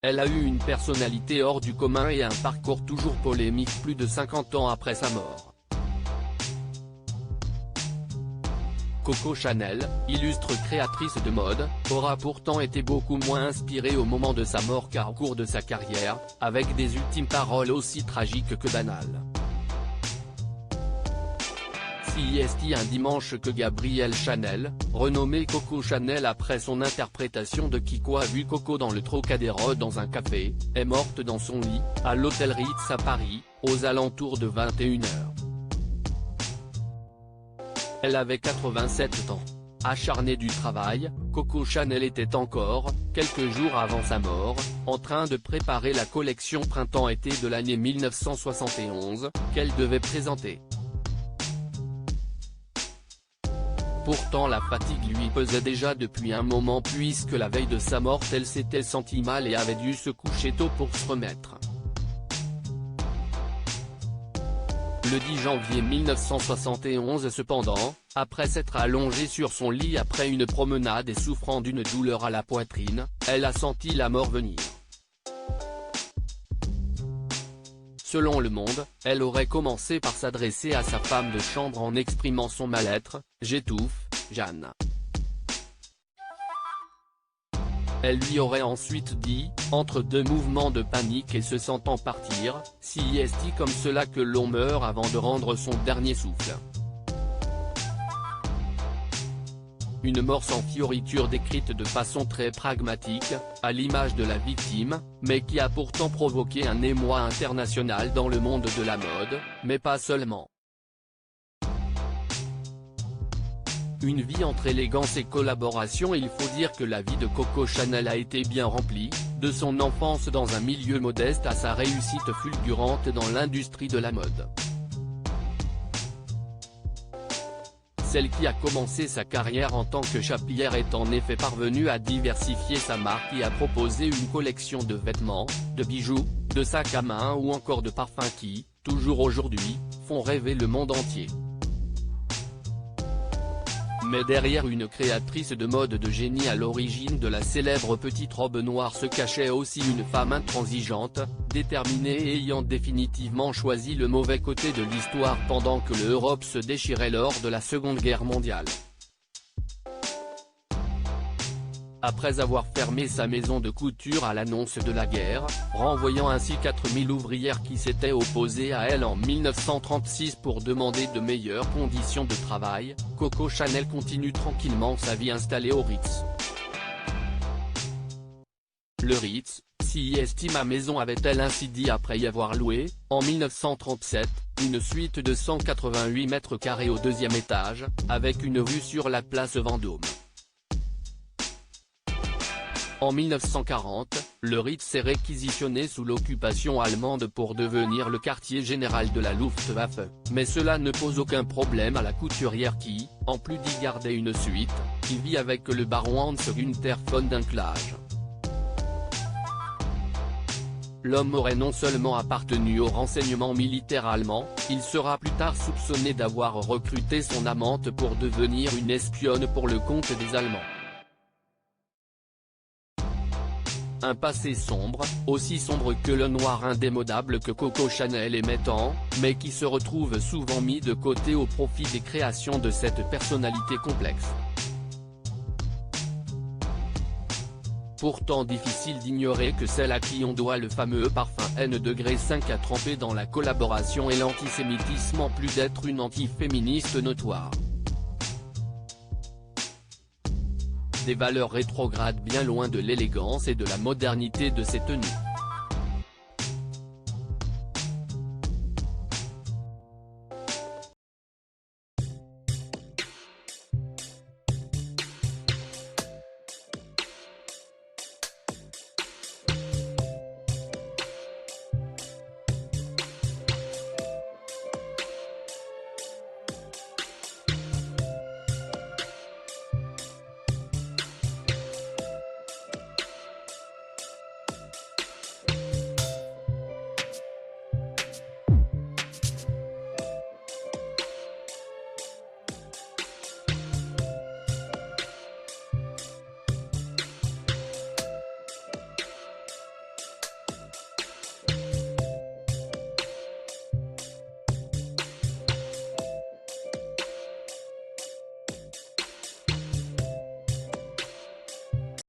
Elle a eu une personnalité hors du commun et un parcours toujours polémique plus de 50 ans après sa mort. Coco Chanel, illustre créatrice de mode, aura pourtant été beaucoup moins inspirée au moment de sa mort qu'au cours de sa carrière, avec des ultimes paroles aussi tragiques que banales. CIST un dimanche que Gabrielle Chanel, renommée Coco Chanel après son interprétation de Kiko a vu Coco dans le Trocadéro dans un café, est morte dans son lit, à l'hôtel Ritz à Paris, aux alentours de 21 h. Elle avait 87 ans. Acharnée du travail, Coco Chanel était encore, quelques jours avant sa mort, en train de préparer la collection printemps-été de l'année 1971, qu'elle devait présenter. Pourtant la fatigue lui pesait déjà depuis un moment puisque la veille de sa mort elle s'était sentie mal et avait dû se coucher tôt pour se remettre. Le 10 janvier 1971 cependant, après s'être allongée sur son lit après une promenade et souffrant d'une douleur à la poitrine, elle a senti la mort venir. Selon Le Monde, elle aurait commencé par s'adresser à sa femme de chambre en exprimant son mal-être, « J'étouffe, Jeanne ». Elle lui aurait ensuite dit, entre deux mouvements de panique et se sentant partir, « CIST comme cela que l'on meurt avant de rendre son dernier souffle ». Une mort sans fioriture décrite de façon très pragmatique, à l'image de la victime, mais qui a pourtant provoqué un émoi international dans le monde de la mode, mais pas seulement. Une vie entre élégance et collaboration. Il faut dire que la vie de Coco Chanel a été bien remplie, de son enfance dans un milieu modeste à sa réussite fulgurante dans l'industrie de la mode. Celle qui a commencé sa carrière en tant que chapière est en effet parvenue à diversifier sa marque et à proposer une collection de vêtements, de bijoux, de sacs à main ou encore de parfums qui, toujours aujourd'hui, font rêver le monde entier. Mais derrière une créatrice de mode de génie à l'origine de la célèbre petite robe noire se cachait aussi une femme intransigeante, déterminée et ayant définitivement choisi le mauvais côté de l'histoire pendant que l'Europe se déchirait lors de la Seconde Guerre mondiale. Après avoir fermé sa maison de couture à l'annonce de la guerre, renvoyant ainsi 4000 ouvrières qui s'étaient opposées à elle en 1936 pour demander de meilleures conditions de travail, Coco Chanel continue tranquillement sa vie installée au Ritz. Le Ritz, CIST ma maison avait-elle ainsi dit après y avoir loué, en 1937, une suite de 188 mètres carrés au deuxième étage, avec une vue sur la place Vendôme. En 1940, le Ritz est réquisitionné sous l'occupation allemande pour devenir le quartier général de la Luftwaffe, mais cela ne pose aucun problème à la couturière qui, en plus d'y garder une suite, y vit avec le baron Hans-Günther von Dinklage. L'homme aurait non seulement appartenu au renseignement militaire allemand, il sera plus tard soupçonné d'avoir recruté son amante pour devenir une espionne pour le compte des Allemands. Un passé sombre, aussi sombre que le noir indémodable que Coco Chanel aimait tant, mais qui se retrouve souvent mis de côté au profit des créations de cette personnalité complexe. Pourtant difficile d'ignorer que celle à qui on doit le fameux parfum N°5 a trempé dans la collaboration et l'antisémitisme en plus d'être une anti-féministe notoire. Des valeurs rétrogrades bien loin de l'élégance et de la modernité de ses tenues.